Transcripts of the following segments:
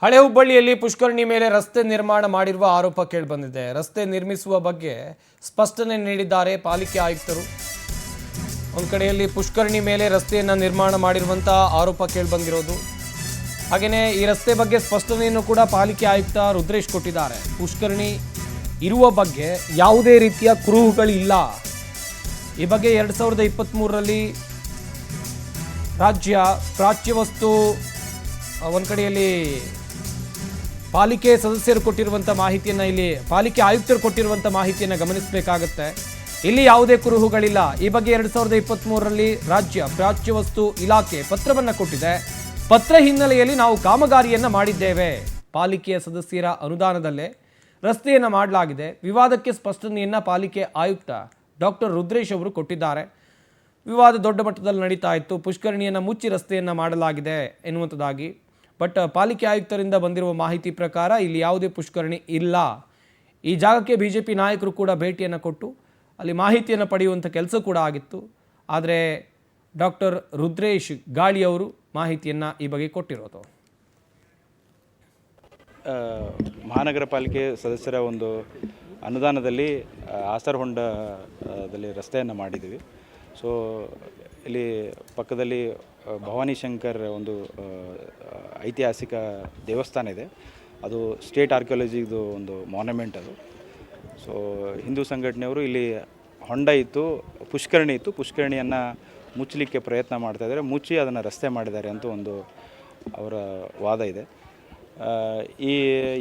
ಹಳೆ ಹುಬ್ಬಳ್ಳಿಯಲ್ಲಿ ಪುಷ್ಕರಣಿ ಮೇಲೆ ರಸ್ತೆ ನಿರ್ಮಾಣ ಮಾಡಿರುವ ಆರೋಪ ಕೇಳಿಬಂದಿದೆ. ರಸ್ತೆ ನಿರ್ಮಿಸುವ ಬಗ್ಗೆ ಸ್ಪಷ್ಟನೆ ನೀಡಿದ್ದಾರೆ ಪಾಲಿಕೆ ಆಯುಕ್ತರು. ಒಂದು ಕಡೆಯಲ್ಲಿ ಪುಷ್ಕರಣಿ ಮೇಲೆ ರಸ್ತೆಯನ್ನು ನಿರ್ಮಾಣ ಮಾಡಿರುವಂತ ಆರೋಪ ಕೇಳಿಬಂದಿರೋದು. ಹಾಗೇನೇ ಈ ರಸ್ತೆ ಬಗ್ಗೆ ಸ್ಪಷ್ಟನೆಯನ್ನು ಕೂಡ ಪಾಲಿಕೆ ಆಯುಕ್ತ ರುದ್ರೇಶ್ ಕೊಟ್ಟಿದ್ದಾರೆ. ಪುಷ್ಕರಣಿ ಇರುವ ಬಗ್ಗೆ ಯಾವುದೇ ರೀತಿಯ ಕುರುಹುಗಳಿಲ್ಲ. ಈ ಬಗ್ಗೆ 2023ರಲ್ಲಿ ರಾಜ್ಯ ಪ್ರಾಚ್ಯವಸ್ತು ಒಂದು ಕಡೆಯಲ್ಲಿ ಪಾಲಿಕೆ ಸದಸ್ಯರು ಕೊಟ್ಟಿರುವಂಥ ಮಾಹಿತಿಯನ್ನು ಇಲ್ಲಿ ಪಾಲಿಕೆ ಆಯುಕ್ತರು ಕೊಟ್ಟಿರುವಂಥ ಮಾಹಿತಿಯನ್ನು ಗಮನಿಸಬೇಕಾಗುತ್ತೆ. ಇಲ್ಲಿ ಯಾವುದೇ ಕುರುಹುಗಳಿಲ್ಲ. ಈ ಬಗ್ಗೆ 2023ರಲ್ಲಿ ರಾಜ್ಯ ಪ್ರಾಚ್ಯವಸ್ತು ಇಲಾಖೆ ಪತ್ರವನ್ನು ಕೊಟ್ಟಿದೆ. ಪತ್ರ ಹಿನ್ನೆಲೆಯಲ್ಲಿ ನಾವು ಕಾಮಗಾರಿಯನ್ನು ಮಾಡಿದ್ದೇವೆ. ಪಾಲಿಕೆಯ ಸದಸ್ಯರ ಅನುದಾನದಲ್ಲೇ ರಸ್ತೆಯನ್ನು ಮಾಡಲಾಗಿದೆ. ವಿವಾದಕ್ಕೆ ಸ್ಪಷ್ಟನೆಯನ್ನು ಪಾಲಿಕೆ ಆಯುಕ್ತ ಡಾಕ್ಟರ್ ರುದ್ರೇಶ್ ಅವರು ಕೊಟ್ಟಿದ್ದಾರೆ. ವಿವಾದ ದೊಡ್ಡ ಮಟ್ಟದಲ್ಲಿ ನಡೀತಾ ಇತ್ತು. ಪುಷ್ಕರಣಿಯನ್ನು ಮುಚ್ಚಿ ರಸ್ತೆಯನ್ನು ಮಾಡಲಾಗಿದೆ ಎನ್ನುವಂಥದ್ದಾಗಿ. ಬಟ್ ಪಾಲಿಕೆ ಆಯುಕ್ತರಿಂದ ಬಂದಿರುವ ಮಾಹಿತಿ ಪ್ರಕಾರ ಇಲ್ಲಿ ಯಾವುದೇ ಪುಷ್ಕರಣಿ ಇಲ್ಲ. ಈ ಜಾಗಕ್ಕೆ BJP ನಾಯಕರು ಕೂಡ ಭೇಟಿಯನ್ನು ಕೊಟ್ಟು ಅಲ್ಲಿ ಮಾಹಿತಿಯನ್ನು ಪಡೆಯುವಂಥ ಕೆಲಸ ಕೂಡ ಆಗಿತ್ತು. ಆದರೆ ಡಾಕ್ಟರ್ ರುದ್ರೇಶ್ ಗಾಳಿಯವರು ಮಾಹಿತಿಯನ್ನು ಈ ಬಗ್ಗೆ ಕೊಟ್ಟಿರೋದು. ಮಹಾನಗರ ಪಾಲಿಕೆ ಸದಸ್ಯರ ಒಂದು ಅನುದಾನದಲ್ಲಿ ಆಸರಹೊಂಡದಲ್ಲಿ ರಸ್ತೆಯನ್ನು ಮಾಡಿದ್ದೀವಿ. ಸೊ ಇಲ್ಲಿ ಪಕ್ಕದಲ್ಲಿ ಭವಾನಿ ಶಂಕರ್ ಒಂದು ಐತಿಹಾಸಿಕ ದೇವಸ್ಥಾನ ಇದೆ. ಅದು ಸ್ಟೇಟ್ ಆರ್ಕಿಯಾಲಜಿದು ಒಂದು ಮಾನ್ಯುಮೆಂಟ್ ಅದು. ಸೊ ಹಿಂದೂ ಸಂಘಟನೆಯವರು ಇಲ್ಲಿ ಹೊಂಡ ಇತ್ತು, ಪುಷ್ಕರಣಿ ಇತ್ತು, ಪುಷ್ಕರಣಿಯನ್ನು ಮುಚ್ಚಲಿಕ್ಕೆ ಪ್ರಯತ್ನ ಮಾಡ್ತಾಯಿದ್ದಾರೆ, ಮುಚ್ಚಿ ಅದನ್ನು ರಸ್ತೆ ಮಾಡಿದ್ದಾರೆ ಅಂತ ಒಂದು ಅವರ ವಾದ ಇದೆ. ಈ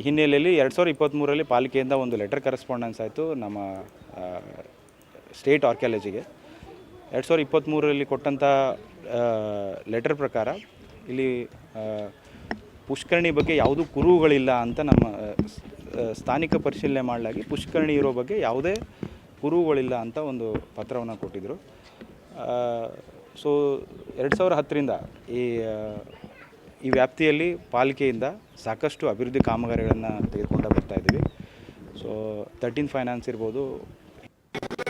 ಹಿನ್ನೆಲೆಯಲ್ಲಿ 2023ರಲ್ಲಿ ಪಾಲಿಕೆಯಿಂದ ಒಂದು ಲೆಟರ್ ಕರೆಸ್ಪಾಂಡೆನ್ಸ್ ಆಯಿತು ನಮ್ಮ ಸ್ಟೇಟ್ ಆರ್ಕಿಯಾಲಜಿಗೆ. 2023ರಲ್ಲಿ ಕೊಟ್ಟಂಥ ಲೆಟರ್ ಪ್ರಕಾರ ಇಲ್ಲಿ ಪುಷ್ಕರಣಿ ಬಗ್ಗೆ ಯಾವುದೂ ಕುರುಹುಗಳಿಲ್ಲ ಅಂತ ನಮ್ಮ ಸ್ಥಾನಿಕ ಪರಿಶೀಲನೆ ಮಾಡಲಾಗಿ ಪುಷ್ಕರಣಿ ಇರೋ ಬಗ್ಗೆ ಯಾವುದೇ ಕುರುಹುಗಳಿಲ್ಲ ಅಂತ ಒಂದು ಪತ್ರವನ್ನು ಕೊಟ್ಟಿದ್ದರು. ಸೊ 2010ರಿಂದ ಈ ವ್ಯಾಪ್ತಿಯಲ್ಲಿ ಪಾಲಿಕೆಯಿಂದ ಸಾಕಷ್ಟು ಅಭಿವೃದ್ಧಿ ಕಾಮಗಾರಿಗಳನ್ನು ತೆಗೆದುಕೊಂಡು ಬರ್ತಾ ಇದ್ದೀವಿ. ಸೊ 13 ಫೈನಾನ್ಸ್ ಇರ್ಬೋದು.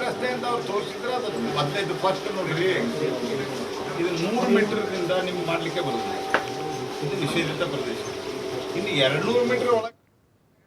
ರಸ್ತೆ ಅಂತ ಅವ್ರು ತೋರಿಸಿದ್ರೆ ಅದು 15 ಫಸ್ಟ್ ನೋಡಿರಿ, ಇದು 100 ಮೀಟರ್ನಿಂದ ನಿಮ್ಗೆ ಮಾಡಲಿಕ್ಕೆ ಬರುತ್ತೆ. ಇದು ನಿಷೇಧಿತ ಪ್ರದೇಶ. ಇನ್ನು 200 ಮೀಟರ್ ಒಳಗೆ